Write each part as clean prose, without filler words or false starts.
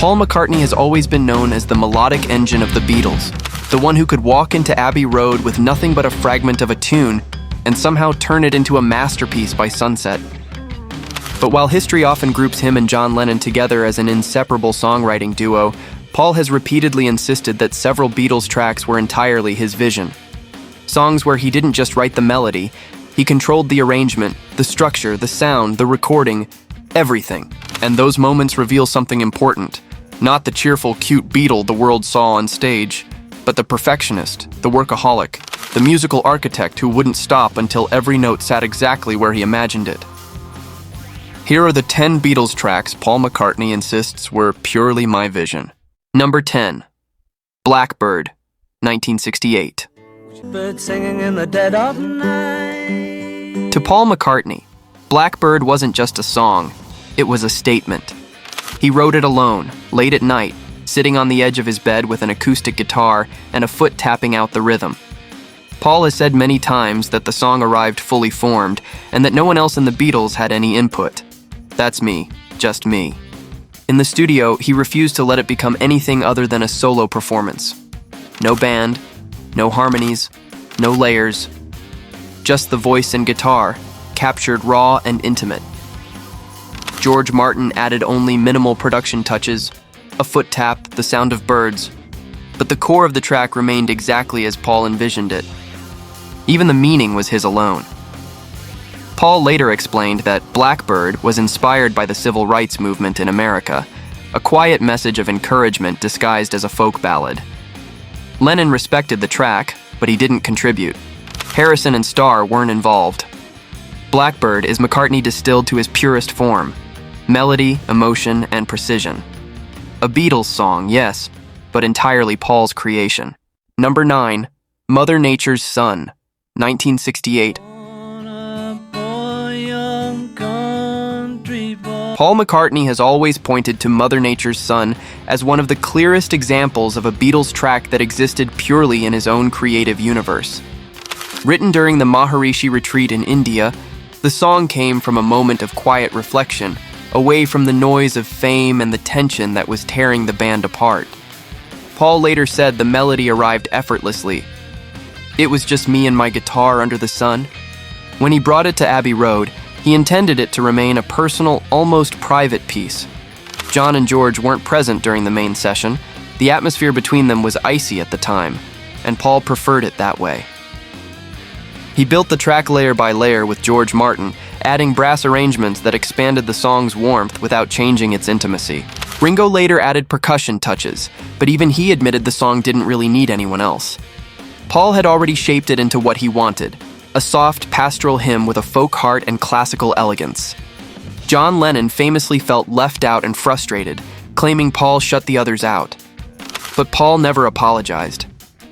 Paul McCartney has always been known as the melodic engine of the Beatles, the one who could walk into Abbey Road with nothing but a fragment of a tune and somehow turn it into a masterpiece by sunset. But while history often groups him and John Lennon together as an inseparable songwriting duo, Paul has repeatedly insisted that several Beatles tracks were entirely his vision. Songs where he didn't just write the melody, he controlled the arrangement, the structure, the sound, the recording, everything. And those moments reveal something important. Not the cheerful, cute Beatle the world saw on stage, but the perfectionist, the workaholic, the musical architect who wouldn't stop until every note sat exactly where he imagined it. Here are the 10 Beatles tracks Paul McCartney insists were purely my vision. Number 10. Blackbird, 1968. Bird singing in the dead of night. To Paul McCartney, Blackbird wasn't just a song, it was a statement. He wrote it alone, late at night, sitting on the edge of his bed with an acoustic guitar and a foot tapping out the rhythm. Paul has said many times that the song arrived fully formed and that no one else in the Beatles had any input. That's me, just me. In the studio, he refused to let it become anything other than a solo performance. No band, no harmonies, no layers, just the voice and guitar, captured raw and intimate. George Martin added only minimal production touches, a foot tap, the sound of birds, but the core of the track remained exactly as Paul envisioned it. Even the meaning was his alone. Paul later explained that Blackbird was inspired by the civil rights movement in America, a quiet message of encouragement disguised as a folk ballad. Lennon respected the track, but he didn't contribute. Harrison and Starr weren't involved. Blackbird is McCartney distilled to his purest form: melody, emotion, and precision. A Beatles song, yes, but entirely Paul's creation. Number 9. Mother Nature's Son, 1968. Paul McCartney has always pointed to Mother Nature's Son as one of the clearest examples of a Beatles track that existed purely in his own creative universe. Written during the Maharishi retreat in India, the song came from a moment of quiet reflection, away from the noise of fame and the tension that was tearing the band apart. Paul later said the melody arrived effortlessly. It was just me and my guitar under the sun. When he brought it to Abbey Road, he intended it to remain a personal, almost private piece. John and George weren't present during the main session. The atmosphere between them was icy at the time, and Paul preferred it that way. He built the track layer by layer with George Martin, adding brass arrangements that expanded the song's warmth without changing its intimacy. Ringo later added percussion touches, but even he admitted the song didn't really need anyone else. Paul had already shaped it into what he wanted: a soft, pastoral hymn with a folk heart and classical elegance. John Lennon famously felt left out and frustrated, claiming Paul shut the others out. But Paul never apologized.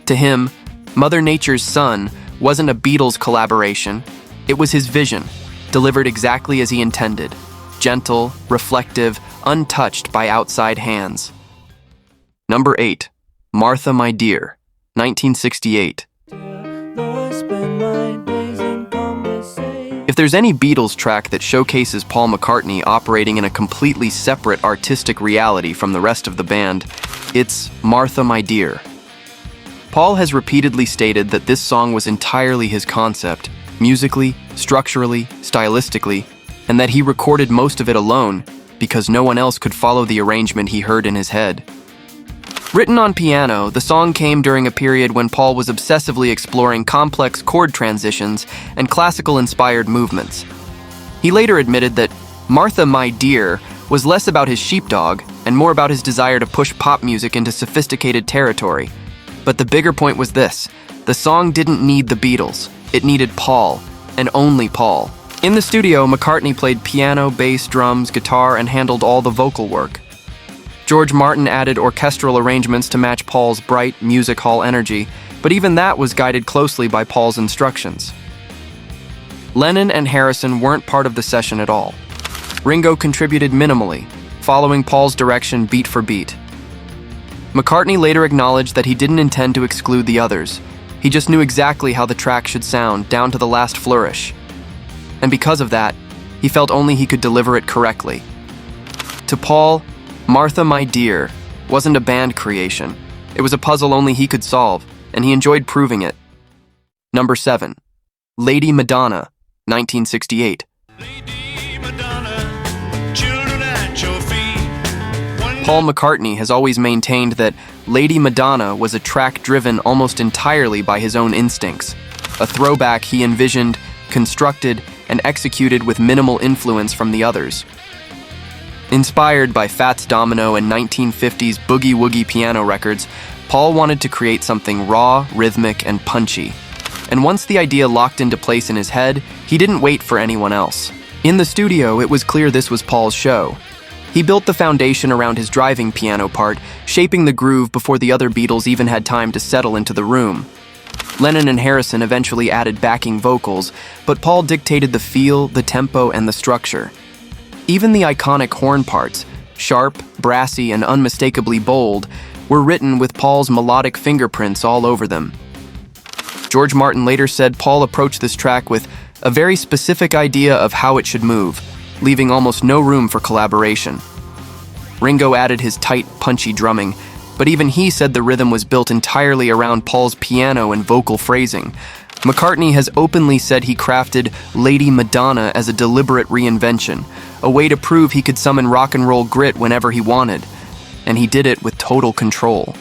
To him, Mother Nature's Son wasn't a Beatles collaboration, it was his vision, delivered exactly as he intended: gentle, reflective, untouched by outside hands. Number 8. Martha, My Dear, 1968. If there's any Beatles track that showcases Paul McCartney operating in a completely separate artistic reality from the rest of the band, it's Martha, My Dear. Paul has repeatedly stated that this song was entirely his concept, musically, structurally, stylistically, and that he recorded most of it alone because no one else could follow the arrangement he heard in his head. Written on piano, the song came during a period when Paul was obsessively exploring complex chord transitions and classical-inspired movements. He later admitted that Martha, My Dear was less about his sheepdog and more about his desire to push pop music into sophisticated territory. But the bigger point was this: the song didn't need the Beatles, it needed Paul, and only Paul. In the studio, McCartney played piano, bass, drums, guitar, and handled all the vocal work. George Martin added orchestral arrangements to match Paul's bright music hall energy, but even that was guided closely by Paul's instructions. Lennon and Harrison weren't part of the session at all. Ringo contributed minimally, following Paul's direction beat for beat. McCartney later acknowledged that he didn't intend to exclude the others. He just knew exactly how the track should sound, down to the last flourish. And because of that, he felt only he could deliver it correctly. To Paul, Martha, My Dear wasn't a band creation. It was a puzzle only he could solve, and he enjoyed proving it. Number 7. Lady Madonna, 1968. Lady Madonna, children at your feet. Paul McCartney has always maintained that Lady Madonna was a track driven almost entirely by his own instincts, a throwback he envisioned, constructed, and executed with minimal influence from the others. Inspired by Fats Domino and 1950s boogie-woogie piano records, Paul wanted to create something raw, rhythmic, and punchy. And once the idea locked into place in his head, he didn't wait for anyone else. In the studio, it was clear this was Paul's show. He built the foundation around his driving piano part, shaping the groove before the other Beatles even had time to settle into the room. Lennon and Harrison eventually added backing vocals, but Paul dictated the feel, the tempo, and the structure. Even the iconic horn parts, sharp, brassy, and unmistakably bold, were written with Paul's melodic fingerprints all over them. George Martin later said Paul approached this track with a very specific idea of how it should move, leaving almost no room for collaboration. Ringo added his tight, punchy drumming, but even he said the rhythm was built entirely around Paul's piano and vocal phrasing. McCartney has openly said he crafted Lady Madonna as a deliberate reinvention, a way to prove he could summon rock and roll grit whenever he wanted, and he did it with total control.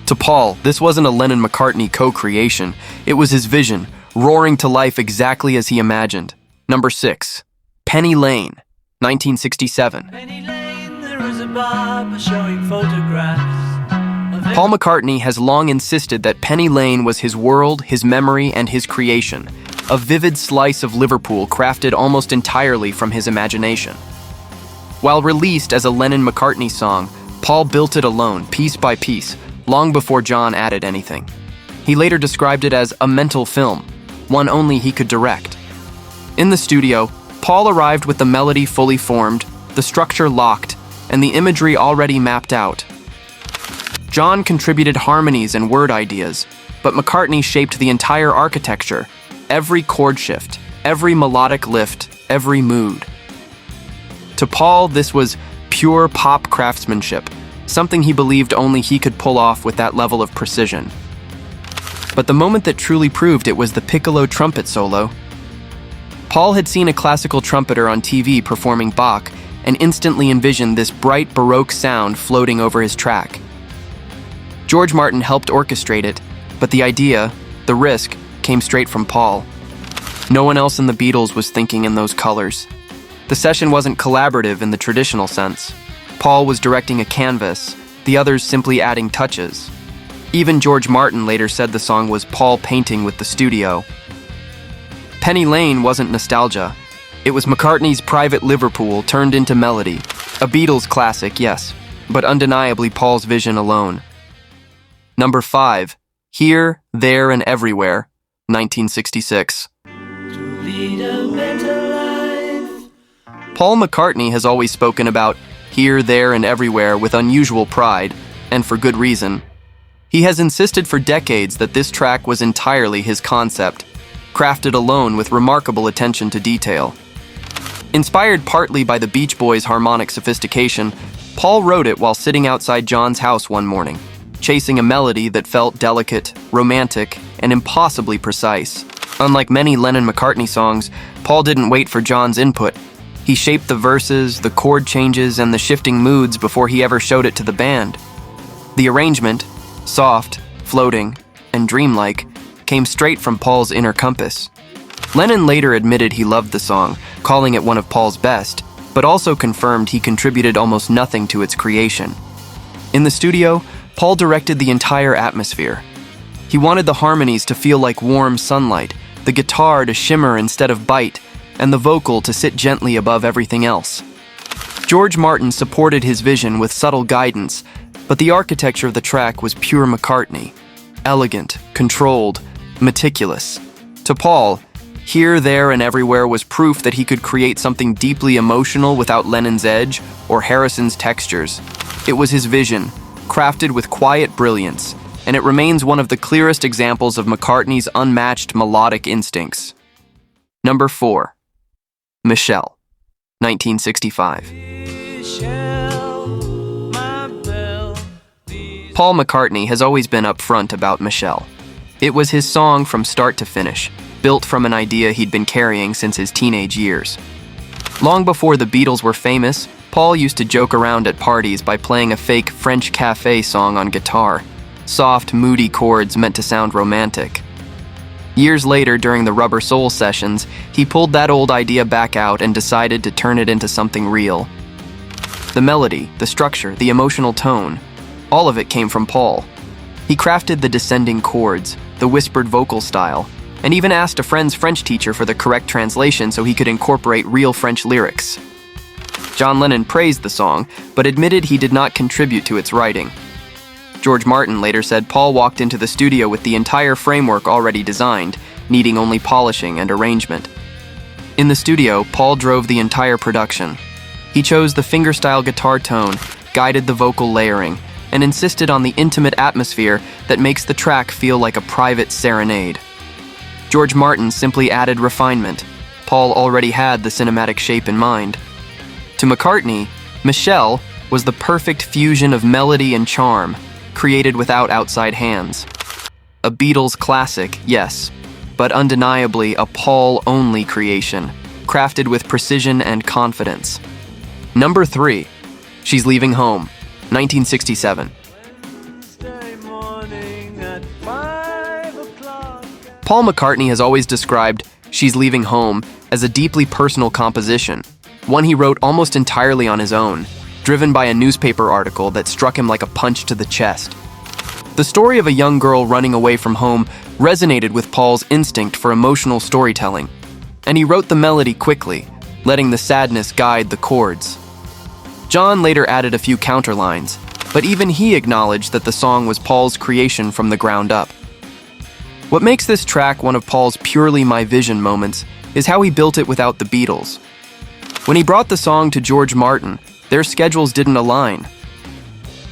To Paul, this wasn't a Lennon-McCartney co-creation. It was his vision, roaring to life exactly as he imagined. Number 6. Penny Lane, 1967. Penny Lane, there is a barber showing photographs of Paul McCartney has long insisted that Penny Lane was his world, his memory, and his creation, a vivid slice of Liverpool crafted almost entirely from his imagination. While released as a Lennon-McCartney song, Paul built it alone, piece by piece, long before John added anything. He later described it as a mental film, one only he could direct. In the studio, Paul arrived with the melody fully formed, the structure locked, and the imagery already mapped out. John contributed harmonies and word ideas, but McCartney shaped the entire architecture, every chord shift, every melodic lift, every mood. To Paul, this was pure pop craftsmanship, something he believed only he could pull off with that level of precision. But the moment that truly proved it was the piccolo trumpet solo. Paul had seen a classical trumpeter on TV performing Bach and instantly envisioned this bright Baroque sound floating over his track. George Martin helped orchestrate it, but the idea, the risk, came straight from Paul. No one else in the Beatles was thinking in those colors. The session wasn't collaborative in the traditional sense. Paul was directing a canvas, the others simply adding touches. Even George Martin later said the song was Paul painting with the studio. Penny Lane wasn't nostalgia. It was McCartney's private Liverpool turned into melody. A Beatles classic, yes, but undeniably Paul's vision alone. Number 5. Here, There, and Everywhere, 1966. to lead a better life. Paul McCartney has always spoken about here, there, and everywhere with unusual pride, and for good reason. He has insisted for decades that this track was entirely his concept, crafted alone with remarkable attention to detail. Inspired partly by the Beach Boys' harmonic sophistication, Paul wrote it while sitting outside John's house one morning, chasing a melody that felt delicate, romantic, and impossibly precise. Unlike many Lennon-McCartney songs, Paul didn't wait for John's input. He shaped the verses, the chord changes, and the shifting moods before he ever showed it to the band. The arrangement, soft, floating, and dreamlike, came straight from Paul's inner compass. Lennon later admitted he loved the song, calling it one of Paul's best, but also confirmed he contributed almost nothing to its creation. In the studio, Paul directed the entire atmosphere. He wanted the harmonies to feel like warm sunlight, the guitar to shimmer instead of bite, and the vocal to sit gently above everything else. George Martin supported his vision with subtle guidance, but the architecture of the track was pure McCartney. Elegant, controlled, meticulous. To Paul, Here, There, and Everywhere was proof that he could create something deeply emotional without Lennon's edge or Harrison's textures. It was his vision, crafted with quiet brilliance, and it remains one of the clearest examples of McCartney's unmatched melodic instincts. Number 4. Michelle, 1965. Michelle, Paul McCartney has always been upfront about Michelle. It was his song from start to finish, built from an idea he'd been carrying since his teenage years. Long before the Beatles were famous, Paul used to joke around at parties by playing a fake French cafe song on guitar. Soft, moody chords meant to sound romantic. Years later, during the Rubber Soul sessions, he pulled that old idea back out and decided to turn it into something real. The melody, the structure, the emotional tone, all of it came from Paul. He crafted the descending chords, the whispered vocal style, and even asked a friend's French teacher for the correct translation so he could incorporate real French lyrics. John Lennon praised the song, but admitted he did not contribute to its writing. George Martin later said Paul walked into the studio with the entire framework already designed, needing only polishing and arrangement. In the studio, Paul drove the entire production. He chose the fingerstyle guitar tone, guided the vocal layering, and insisted on the intimate atmosphere that makes the track feel like a private serenade. George Martin simply added refinement. Paul already had the cinematic shape in mind. To McCartney, Michelle was the perfect fusion of melody and charm, created without outside hands. A Beatles classic, yes, but undeniably a Paul-only creation, crafted with precision and confidence. Number 3, She's Leaving Home, 1967. Wednesday morning at 5 o'clock. Paul McCartney has always described She's Leaving Home as a deeply personal composition, one he wrote almost entirely on his own, driven by a newspaper article that struck him like a punch to the chest. The story of a young girl running away from home resonated with Paul's instinct for emotional storytelling, and he wrote the melody quickly, letting the sadness guide the chords. John later added a few counterlines, but even he acknowledged that the song was Paul's creation from the ground up. What makes this track one of Paul's purely my vision moments is how he built it without the Beatles. When he brought the song to George Martin, their schedules didn't align.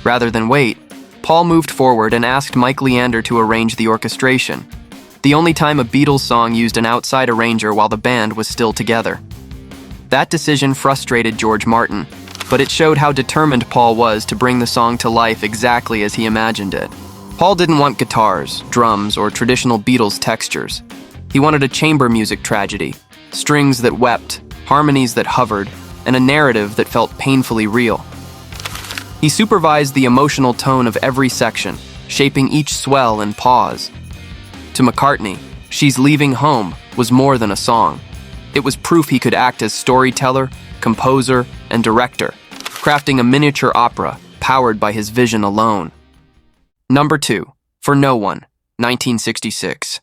Rather than wait, Paul moved forward and asked Mike Leander to arrange the orchestration, the only time a Beatles song used an outside arranger while the band was still together. That decision frustrated George Martin, but it showed how determined Paul was to bring the song to life exactly as he imagined it. Paul didn't want guitars, drums, or traditional Beatles textures. He wanted a chamber music tragedy, strings that wept, harmonies that hovered, and a narrative that felt painfully real. He supervised the emotional tone of every section, shaping each swell and pause. To McCartney, She's Leaving Home was more than a song. It was proof he could act as storyteller, composer, and director, crafting a miniature opera powered by his vision alone. Number 2, For No One, 1966.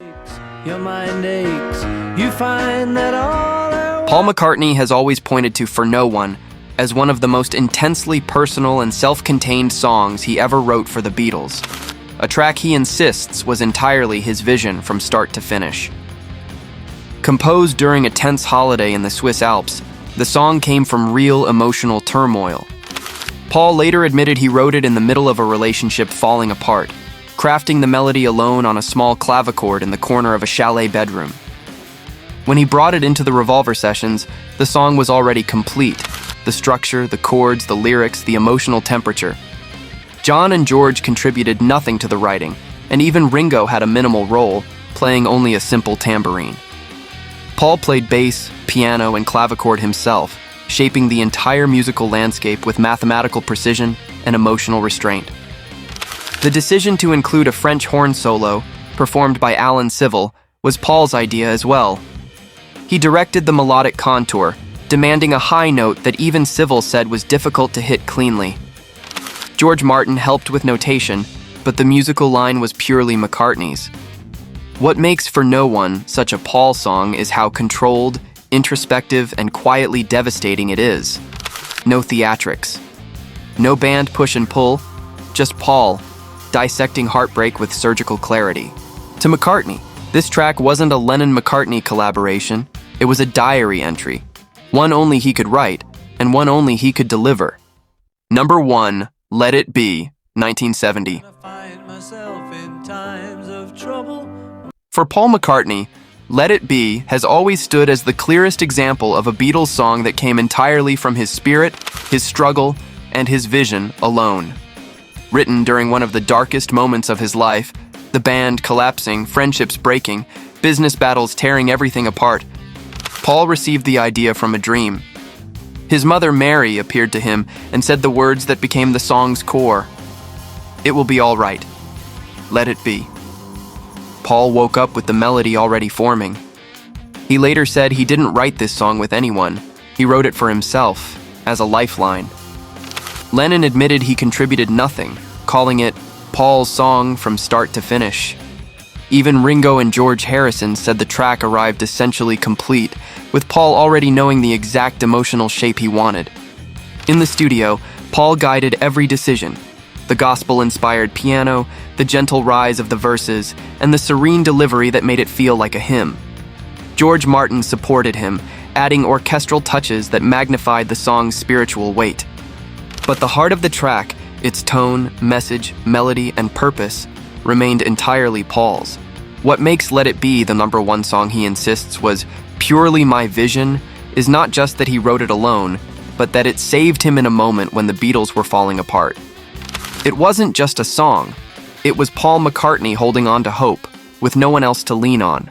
Your mind aches. You find that all I Paul McCartney has always pointed to For No One as one of the most intensely personal and self-contained songs he ever wrote for the Beatles, a track he insists was entirely his vision from start to finish. Composed during a tense holiday in the Swiss Alps, the song came from real emotional turmoil. Paul later admitted he wrote it in the middle of a relationship falling apart, crafting the melody alone on a small clavichord in the corner of a chalet bedroom. When he brought it into the Revolver sessions, the song was already complete. The structure, the chords, the lyrics, the emotional temperature. John and George contributed nothing to the writing, and even Ringo had a minimal role, playing only a simple tambourine. Paul played bass, piano, and clavichord himself, shaping the entire musical landscape with mathematical precision and emotional restraint. The decision to include a French horn solo, performed by Alan Civil, was Paul's idea as well. He directed the melodic contour, demanding a high note that even Civil said was difficult to hit cleanly. George Martin helped with notation, but the musical line was purely McCartney's. What makes For No One such a Paul song is how controlled, introspective, and quietly devastating it is. No theatrics. No band push and pull, just Paul, dissecting heartbreak with surgical clarity. To McCartney, this track wasn't a Lennon-McCartney collaboration, it was a diary entry. One only he could write, and one only he could deliver. Number 1, Let It Be, 1970. I find myself in times of trouble. For Paul McCartney, Let It Be has always stood as the clearest example of a Beatles song that came entirely from his spirit, his struggle, and his vision alone. written during one of the darkest moments of his life, the band collapsing, friendships breaking, business battles tearing everything apart. Paul received the idea from a dream. His mother Mary appeared to him and said the words that became the song's core. "It will be all right. Let it be." Paul woke up with the melody already forming. He later said he didn't write this song with anyone. He wrote it for himself, as a lifeline. Lennon admitted he contributed nothing, calling it Paul's song from start to finish. Even Ringo and George Harrison said the track arrived essentially complete, with Paul already knowing the exact emotional shape he wanted. In the studio, Paul guided every decision: the gospel-inspired piano, the gentle rise of the verses, and the serene delivery that made it feel like a hymn. George Martin supported him, adding orchestral touches that magnified the song's spiritual weight. But the heart of the track, its tone, message, melody, and purpose, remained entirely Paul's. What makes Let It Be the #1 song, he insists, was purely my vision, is not just that he wrote it alone, but that it saved him in a moment when the Beatles were falling apart. It wasn't just a song. It was Paul McCartney holding on to hope, with no one else to lean on.